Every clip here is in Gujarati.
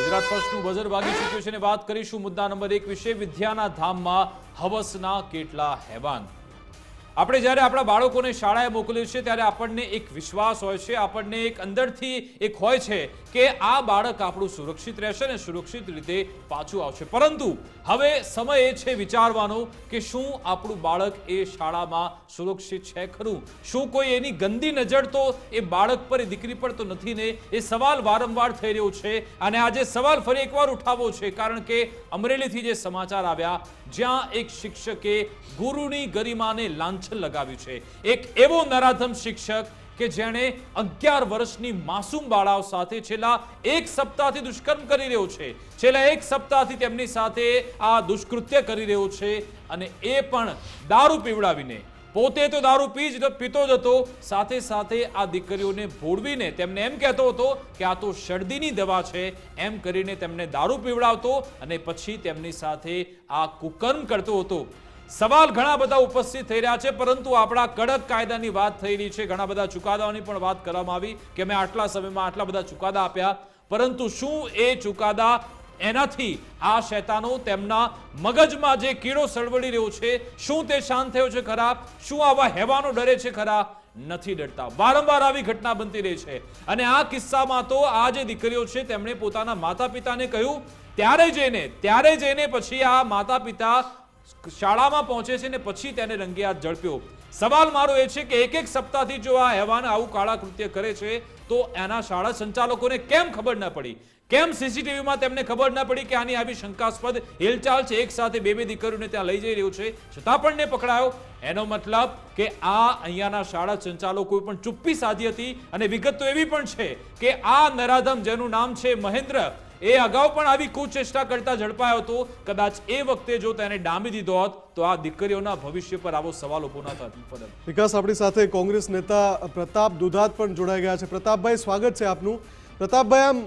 ગુજરાત ફર્સ્ટનું બઝર વાગી ચૂક્યું છે અને વાત કરીશું મુદ્દા નંબર 1 વિશે। વિદ્યાના ધામમાં હવસના કેટલા હેવાન। આપણે જ્યારે આપણા બાળકોને શાળાએ મોકલીએ છીએ ત્યારે આપણને એક વિશ્વાસ હોય છે, આપણને એક અંદરથી એક હોય છે કે આ બાળક આપણું સુરક્ષિત રહેશે અને સુરક્ષિત રીતે પાછું આવશે। પરંતુ હવે સમય એ છે વિચારવાનો કે શું આપણું બાળક એ શાળામાં સુરક્ષિત છે ખરું? શું કોઈ એની ગંદી નજર તો એ બાળક પર, એ દીકરી પર તો નથી ને? એ સવાલ વારંવાર થઈ રહ્યો છે અને આજે સવાલ ફરી એકવાર ઉઠાવવો છે, કારણ કે અમરેલીથી જે સમાચાર આવ્યા જ્યાં એક શિક્ષકે ગુરુની ગરિમાને લાંછન લગાવ્યું છે। એક એવો નરાધમ શિક્ષક કે જેણે 11 વર્ષની માસૂમ બાળાઓ સાથે છેલ્લા એક સપ્તાહથી દુષ્કર્મ કરી રહ્યો છે, છેલ્લા એક સપ્તાહથી તેમની સાથે આ દુષ્કૃત્ય કરી રહ્યો છે અને એ પણ દારૂ પીવડાવીને। પોતે તો દારૂ પીતો જ હતો, સાથે સાથે આ દીકરીઓને ભોળવીને તેમને એમ કહેતો હતો કે આ તો શરદીની દવા છે એમ કરીને તેમને દારૂ પીવડાવતો અને પછી તેમની સાથે આ કુકર્મ કરતો હતો। સવાલ ઘણા બધા ઉપસ્થિત થઈ રહ્યા છે, પરંતુ આપણા કડક કાયદાની વાત થઈ રહી છે, ઘણા બધા ચુકાદાઓની પણ વાત કરવામાં આવી કે અમે આટલા સમયમાં આટલા બધા ચુકાદા આપ્યા, પરંતુ શું એ ચુકાદા એનાથી આ શૈતાનો તેમના મગજમાં જે કીડો સળવળી રહ્યો છે શું તે શાંત થયો છે ખરા? શું આવા હેવાનો ડરે છે ખરા? નથી ડરતા। વારંવાર આવી ઘટના બનતી રહી છે અને આ કિસ્સામાં તો આ જે દીકરીઓ છે તેમણે પોતાના માતા પિતાને કહ્યું, ત્યારે જઈને પછી આ માતા પિતા શાળામાં પહોંચે છે ને પછી તેને રંગે હાથ ઝડપ્યો। સવાલ મારો એ છે કે એક સપ્તાહથી જો આ હેવાન આવું કાળા કૃત્ય કરે છે તો એના શાળા સંચાલકોને કેમ ખબર ન પડી? કેમ સીસીટીવીમાં તેમને ખબર ન પડી કે આની આવી શંકાસ્પદ હિલચાલ છે, એક સાથે બે દીકરીઓને ત્યાં લઈ જઈ રહ્યો છે છતાં પણ ને પકડાયો? એનો મતલબ કે આ અહીંયાના શાળા સંચાલકોએ પણ ચુપ્પી સાધી હતી અને વિગત તો એવી પણ છે કે આ નરાધમ જેનું નામ છે મહેન્દ્ર, એ અગાઉ પણ આવી કુચેષ્ટા કરતા ઝડપાયો હતો। કદાચ એ વખતે જો તેને ડામી દીધો હોત તો આ દીકરીઓના ભવિષ્ય પર આવો સવાલ ઉભો ન થતો। વિકાસ, આપણી સાથે કોંગ્રેસ નેતા પ્રતાપ દુધાત પણ જોડાઈ ગયા છે। પ્રતાપભાઈ, સ્વાગત છે આપનું। પ્રતાપભાઈ, આમ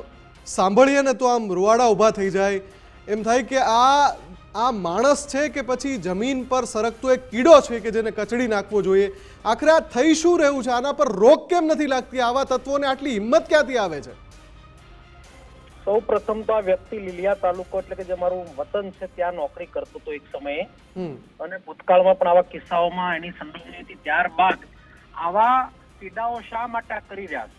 સાંભળીએ ને તો આમ રૂવાડા ઊભા થઈ જાય એમ થાય કે આ માણસ છે કે પછી જમીન પર સરકતો એક કીડો છે કે જેને કચડી નાખવો જોઈએ? આખરે આ થઈ શું રહ્યું છે? આના પર રોક કેમ નથી લાગતી? આવા તત્વોને આટલી હિંમત ક્યાંથી આવે છે? સૌ પ્રથમ તો આ વ્યક્તિ લીલિયા તાલુકો એટલે કે જે મારું વતન છે ત્યાં નોકરી કરતો હતો એક સમયે, અને ભૂતકાળમાં પણ આવા કિસ્સાઓમાં એની સંડોવણી હતી। ત્યારબાદ આવા પીડાઓ શા માટે કરી રહ્યા છે?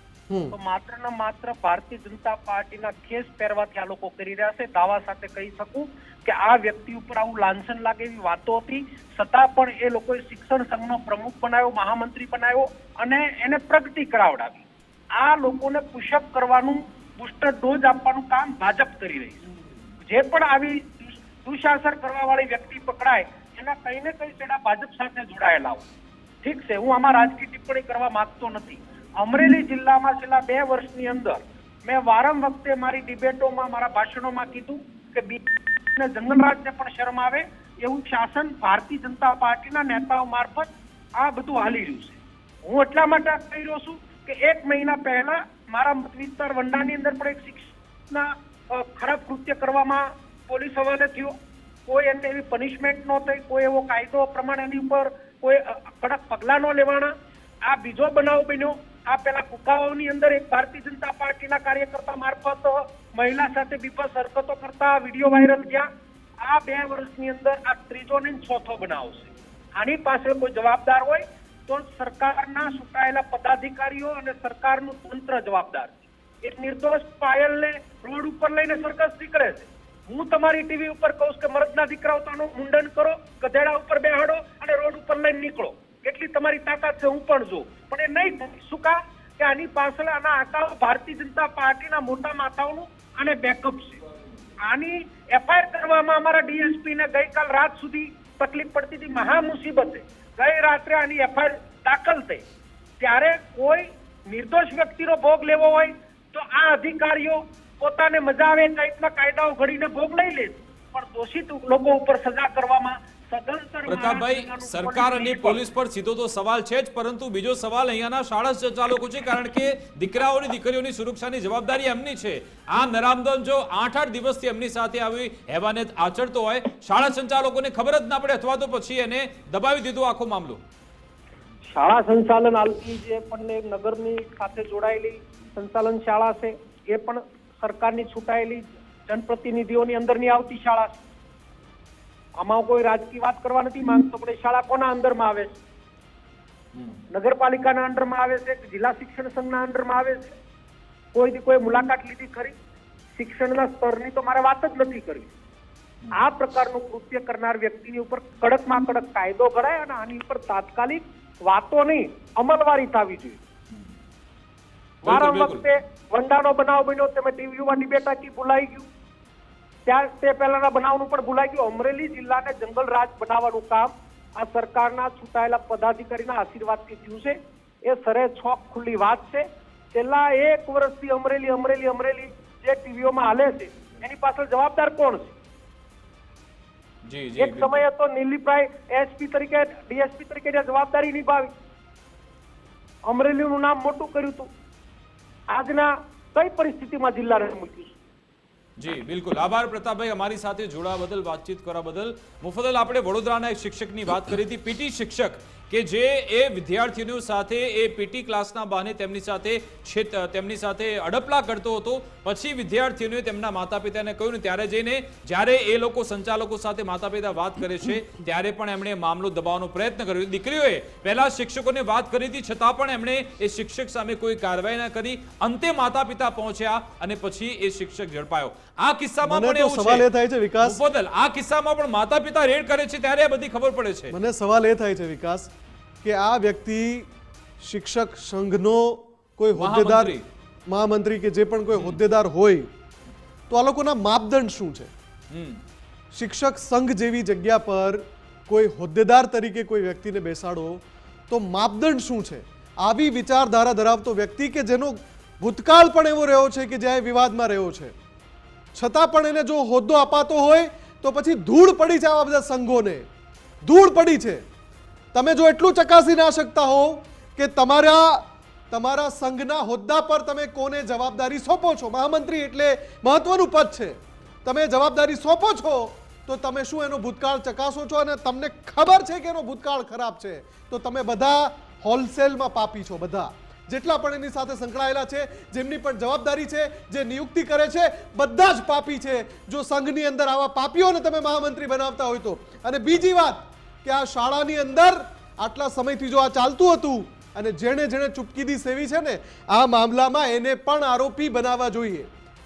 તો માત્ર ને માત્ર ભારતીય જનતા પાર્ટીના ખેસ પહેરવાથી આ લોકો કરી રહ્યા છે। દાવા સાથે કહી શકું કે આ વ્યક્તિ ઉપર આવું લાંછન લાગે એવી વાતો હતી, છતાં પણ એ લોકોએ શિક્ષણ સંઘનો પ્રમુખ બનાવ્યો, મહામંત્રી બનાવ્યો અને એને પ્રગતિ કરાવડાવી। આ લોકોને પુશઅપ કરવાનું, બુસ્ટર ડોઝ આપવાનું કામ ભાજપ કરી રહી છે। જે પણ આવી દુશાસન કરવા વાળી વ્યક્તિ પકડાય એના કઈ ને કઈ છેડા ભાજપ સાથે જોડાયેલા હોય। ઠીક છે, હું આમાં રાજકીય ટિપ્પણી કરવા માંગતો નથી। અમરેલી જિલ્લામાં છેલ્લા 2 વર્ષની અંદર મેં વારંવાર વખતે મારી ડિબેટોમાં, મારા ભાષણોમાં કીધું કે જંગલરાજને પણ શરમ આવે એવું શાસન ભારતીય જનતા પાર્ટીના નેતાઓ મારફત આ બધું હાલી રહ્યું છે। હું એટલા માટે કહી રહ્યો છું કે 1 મહિના પહેલા મારા મત વિસ્તાર વંડાની અંદર પણ એક શિક્ષકના ખરાબ કૃત્ય કરવામાં પોલીસ હવાલે થયો। કોઈ એને એવી પનિશમેન્ટ ન થઈ, કોઈ એવો કાયદો પ્રમાણે એની ઉપર કોઈ કડક પગલાં ન લેવાના। આ બીજો બનાવ બન્યો। આ પેલા કુકાઓની અંદર એક ભારતીય જનતા પાર્ટીના કાર્યકર્તા મારફત મહિલા સાથે બીભત્સ હરકતો કરતા વિડીયો વાયરલ થયા। આ 2 વર્ષની અંદર આ ત્રીજો ને ચોથો બનાવ છે। આની પાસે કોઈ જવાબદાર હોય તો સરકારના ચૂંટાયેલા પદાધિકારીઓ અને સરકારનું તંત્ર જવાબદાર છે। એક નિર્દોષ પાયલને રોડ ઉપર લઈને સર્કસ નીકળે છે। હું તમારી ટીવી ઉપર કહું કે મર્દના દીકરાઓ તો મુંડન કરો, ગધેડા ઉપર બેહાડો અને રોડ ઉપર લઈને નીકળો, એટલી તમારી તાકાત છે, હું પણ જોઉં, પણ એ નહીં થાય। શું કા કે આની પાછળ આના આકાઓ ભારતીય જનતા પાર્ટીના મોટા માથાઓનું અને બેકઅપ છે। આની એફઆઈઆર કરવામાં અમારા ડીએસપી ને ગઈકાલ રાત સુધી તકલીફ પડતી હતી, મહા મુસીબતે ગઈ રાત્રે આની એફઆઈઆર દાખલ થઈ। ત્યારે કોઈ નિર્દોષ વ્યક્તિનો ભોગ લેવો હોય તો આ અધિકારીઓ પોતાને મજા આવે એ ટાઈપના કાયદાઓ ઘડીને ભોગ લઈ લે, પણ દોષિત લોકો ઉપર સજા કરવામાં પ્રતાપભાઈ, સરકાર અને પોલીસ પર સીધો તો સવાલ છે જ, પરંતુ બીજો સવાલ અહીંયાના શાળા સંચાલકો છે, કારણ કે દીકરાઓની દીકરીઓની સુરક્ષાની જવાબદારી એમની છે। આ નરામદન જો 8-8 દિવસથી એમની સાથે આવી હેવાનિયત આચરતો હોય, શાળા સંચાલકોને ખબર જ ના પડે અથવા તો પછી એને દબાવી દીધો આખો મામલો। શાળા સંચાલન હાલતી જે પણ નગરની સાથે જોડાયેલી સંચાલન શાળા છે એ પણ સરકારની છૂટાયેલી જનપ્રતિનિધિઓની અંદરની આવતી શાળા છે. આમાં કોઈ રાજકીય વાત કરવા નથી માંગતો, પણ એ શાળા કોના અંદરમાં આવે છે? નગરપાલિકાના અંડરમાં આવે છે કે જિલ્લા શિક્ષણ સંઘના અંડરમાં આવે છે? કોઈ મુલાકાત લીધી ખરી? શિક્ષણના સ્તરની તો મારે વાત જ નથી કરી. આ પ્રકારનું કૃત્ય કરનાર વ્યક્તિની ઉપર કડકમાં કડક કાયદો કરાય અને આની ઉપર તાત્કાલિક વાતો નહીં, અમલવારી થવી જોઈએ. મારા વખતે વંડાનો બનાવ બન્યો, તમે ટીવીમાં ડિબેટ આખી ભૂલાઈ ગયું. ત્યાં તે પહેલાના બનાવનું પણ ભૂલાઈ ગયું. અમરેલી જિલ્લાને જંગલ રાજ બનાવવાનું કામ આ સરકારના ચૂંટાયેલા પદાધિકારીના આશીર્વાદથી થયું છે. એ સરે છોક ખુલ્લી વાત છે. છેલ્લા 1 વર્ષથી અમરેલી જે ટીવીઓમાં હાલે છે એની પાછળ જવાબદાર કોણ છે? એક સમયે તો નીલીભાઈ એસપી તરીકે, ડીએસપી તરીકે જવાબદારી નિભાવી, અમરેલીનું નામ મોટું કર્યું હતું. આજના કઈ પરિસ્થિતિમાં જિલ્લાને મૂક્યું છે? જી બિલકુલ, આભાર પ્રતાપભાઈ અમારી સાથે જોડાવા બદલ, વાતચીત કરવા બદલ. મુફદ્દલ, આપણે વડોદરાના એક શિક્ષકની વાત કરી હતી, પીટી શિક્ષક કે જે એ વિદ્યાર્થીઓ સાથે એ પીટી ક્લાસના બહાને તેમની સાથે અડપલા કરતો હતો. પછી વિદ્યાર્થીઓએ તેમના માતા પિતાને કહ્યું ને ત્યારે જઈને જ્યારે એ લોકો સંચાલકો સાથે માતા પિતા વાત કરે છે ત્યારે પણ એમણે મામલો દબાવવાનો પ્રયત્ન કર્યો. દીકરીઓએ પહેલા શિક્ષકોને વાત કરી હતી છતાં પણ એમણે એ શિક્ષક સામે કોઈ કાર્યવાહી ન કરી. અંતે માતા પિતા પહોંચ્યા અને પછી એ શિક્ષક ઝડપાયો. આ કિસ્સામાં પણ એવું સવાલ એ થાય છે વિકાસ, મુફદ્દલ, આ કિસ્સામાં પણ માતા પિતા રેડ કરે છે ત્યારે આ બધી ખબર પડે છે. મને સવાલ એ થાય છે વિકાસ કે આ વ્યક્તિ શિક્ષક સંઘનો કોઈ હોદ્દેદાર, મહામંત્રી કે જે પણ કોઈ હોદ્દેદાર હોય તો આ લોકોના માપદંડ શું છે? શિક્ષક સંઘ જેવી જગ્યા પર કોઈ હોદ્દેદાર તરીકે કોઈ વ્યક્તિને બેસાડો તો માપદંડ શું છે? આવી વિચારધારા ધરાવતો વ્યક્તિ કે જેનો ભૂતકાળ પણ એવો રહ્યો છે કે જ્યાં વિવાદમાં રહ્યો છે, છતાં પણ એને જો હોદ્દો અપાતો હોય તો પછી ધૂળ પડી છે આવા બધા સંઘોને, ધૂળ પડી છે. તમે જો એટલું ચકાસી ના શકતા હો કે તમારા સંઘના હોદ્દા પર તમે કોને જવાબદારી સોંપો છો, મહામંત્રી એટલે મહત્વનું પદ છે, તમે જવાબદારી સોંપો છો તો તમે શું એનો ભૂતકાળ ચકાસો છો? અને તમને ખબર છે કે એનો ભૂતકાળ ખરાબ છે તો તમે બધા હોલસેલમાં પાપી છો. બધા જેટલા પણ એની સાથે સંકળાયેલા છે, જેમની પણ જવાબદારી છે, જે નિયુક્તિ કરે છે, બધા જ પાપી છે. જો સંઘની અંદર આવા પાપીઓને તમે મહામંત્રી બનાવતા હોય તો. અને બીજી વાત કે આ શાળાની અંદર આટલા સમયથી જો આ ચાલતું હતું અને જેણે ચૂપકીદી સેવી છે ને આ મામલામાં એને પણ આરોપી બનાવવા જોઈએ.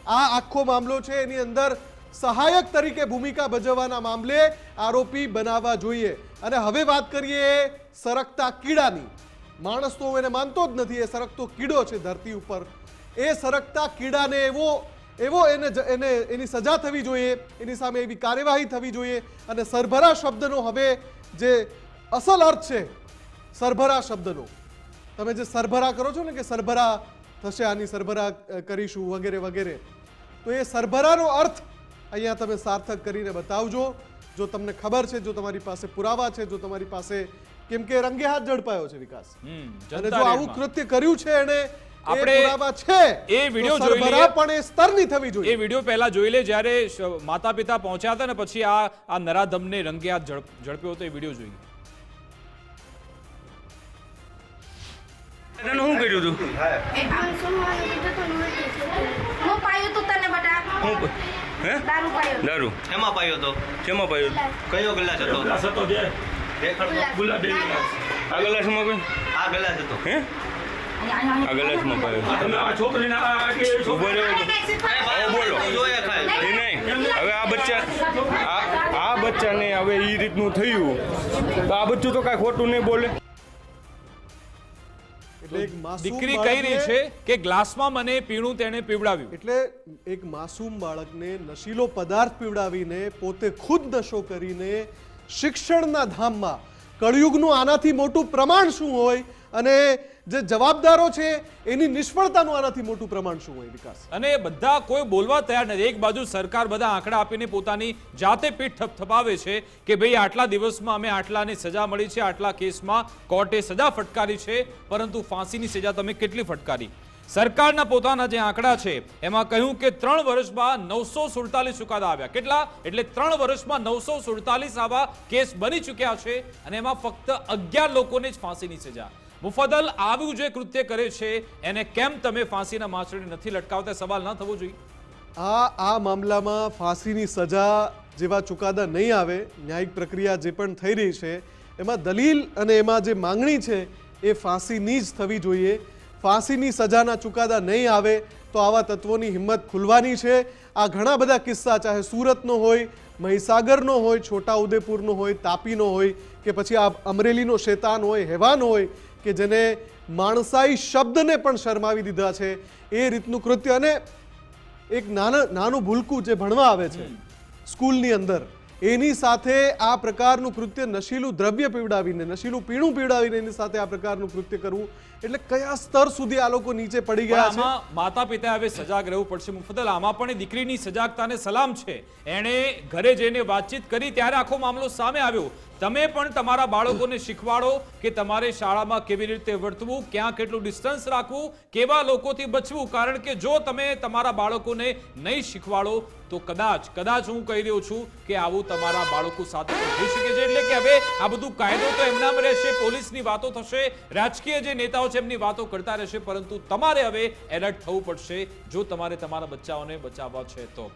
આ આખો મામલો છે એની અંદર સહાયક તરીકે ભૂમિકા ભજવવાના મામલે આરોપી બનાવવા જોઈએ. અને હવે વાત કરીએ સરકતા કીડાની. માણસ તો એને માનતો જ નથી, એ સરકતો કીડો છે ધરતી ઉપર. એ સરકતા કીડાને એની સજા થવી જોઈએ, એની સામે એવી કાર્યવાહી થવી જોઈએ. અને સરભરા શબ્દનો હવે જે અસલ અર્થ છે, સરભરા શબ્દનો, તમે જે સરભરા કરો છો ને કે સરભરા થશે, આની સરભરા કરીશું વગેરે વગેરે, તો એ સરભરાનો અર્થ અહીંયા તમે સાર્થક કરીને બતાવજો. જો તમને ખબર છે, જો તમારી પાસે પુરાવા છે, જો તમારી પાસે, કેમ કે રંગે હાથ ઝડપાયો છે વિકાસ, અને જો આવું કૃત્ય કર્યું છે એને પુરાવા છે, એ વિડિયો જોઈ લઈએ. પણ એ સ્તરની થવી જોઈએ. એ વિડિયો પહેલા જોઈ લે જ્યારે માતા પિતા પહોંચ્યા હતા ને પછી આ નરાધમને રંગે હાથ ઝડપ્યો હતો. એ વિડિયો જોઈએ. તને શું કર્યું તું? હું પાયો તો તને બટા. હે? દારૂ પાયો. દારૂ શેમાં પાયો તો? શેમાં પાયો? કયો ગ્લાસ હતો? ગુલાબ. આ ગલાસમાં કોઈ? આ ગ્લાસ હતો. હે? આ ગલાસમાં પાયો. ઉભો રહ્યો. હવે બોલો. જોઈએ ખાય. એ નહીં, હવે આ બચ્ચાને હવે એ રીતનું થયું તો આ બચ્ચું તો કાંઈ ખોટું નહીં બોલે. એટલે એક માસૂમ દીકરી કહી રહી બાળકને- છે કે ગ્લાસમાં મને પીણું તેણે પીવડાવ્યું. એટલે એક માસૂમ બાળકને નશીલો પદાર્થ પીવડાવીને પોતે ખુદ નશો કરીને શિક્ષણના ધામમાં કળયુગનું આનાથી મોટું પ્રમાણ શું હોય અને જે જવાબદારો છે એની નિષ્ફળતાનું આનાથી મોટું પ્રમાણ શું હોય વિકાસ? અને બધા કોઈ બોલવા તૈયાર નથી. એક બાજુ સરકાર બધા આંકડા આપીને પોતાની જાતે પીઠ થપથપાવે છે કે ભાઈ આટલા દિવસમાં અમે આટલાની સજા મળી છે, આટલા કેસમાં કોર્ટે સજા ફટકારી છે, પરંતુ ફાંસીની સજા તમે કેટલી ફટકારી? સરકારના પોતાના જે આંકડા છે એમાં કહ્યું કે 3 વર્ષમાં 947 ચુકાદા આવ્યા. કેટલા? એટલે 3 વર્ષમાં 947 આવા કેસ બની ચૂક્યા છે અને એમાં ફક્ત 11 લોકોને જ ફાંસીની સજા. મુફદ્દલ, આવું જે કૃત્ય કરે છે એને કેમ તમે ફાંસીના માછડી નથી લટકાવતા? સવાલ ન થવો જોઈએ? આ મામલામાં ફાંસીની સજા જેવા ચુકાદા નહીં આવે, ન્યાયિક પ્રક્રિયા જે પણ થઈ રહી છે એમાં દલીલ અને એમાં જે માંગણી છે એ ફાંસીની જ થવી જોઈએ. ફાંસીની સજાના ચુકાદા નહીં આવે તો આવા તત્વોની હિંમત ખુલવાની છે. આ ઘણા બધા કિસ્સા, ચાહે સુરતનો હોય, મહીસાગરનો હોય, છોટાઉદેપુરનો હોય, તાપીનો હોય કે પછી આ અમરેલીનો શેતાન હોય, હેવાન હોય કે જેને માણસાઈ શબ્દને પણ શરમાવી દીધા છે, એ રીતનું કૃત્ય. અને એક નાનું ભૂલકું જે ભણવા આવે છે સ્કૂલની અંદર, એની સાથે આ પ્રકારનું કૃત્ય, નશીલું દ્રવ્ય પીવડાવીને, નશીલું પીણું પીવડાવીને એની સાથે આ પ્રકારનું કૃત્ય કરવું, એટલે કયા સ્તર સુધી આ લોકો નીચે પડી ગયા છે. આમાં માતા પિતાએ હવે સજાગ રહેવું પડશે. મુફદ્દલ, આમાં પણ એ દીકરીની સજાગતાને સલામ છે. એણે ઘરે જઈને વાતચીત કરી ત્યારે આખો મામલો સામે આવ્યો. તમે પણ તમારા બાળકોને શીખવાડો કે તમારે શાળામાં કેવી રીતે વર્તવું, ક્યાં કેટલું ડિસ્ટન્સ રાખવું, કેવા લોકોથી બચવું. કારણ કે જો તમે તમારા બાળકોને નહીં શીખવાડો તો કદાચ હું કહી રહ્યો છું કે આવું તમારા બાળકો સાથે પણ થઈ શકે છે. એટલે કે હવે આ બધું કાયદો તો એમનામ રહેશે, પોલીસની વાતો થશે, રાજકીય જે નેતાઓ છે એમની વાતો કરતા રહેશે, પરંતુ તમારે હવે એલર્ટ થવું પડશે જો તમારે તમારા બચ્ચાઓને બચાવવા છે તો.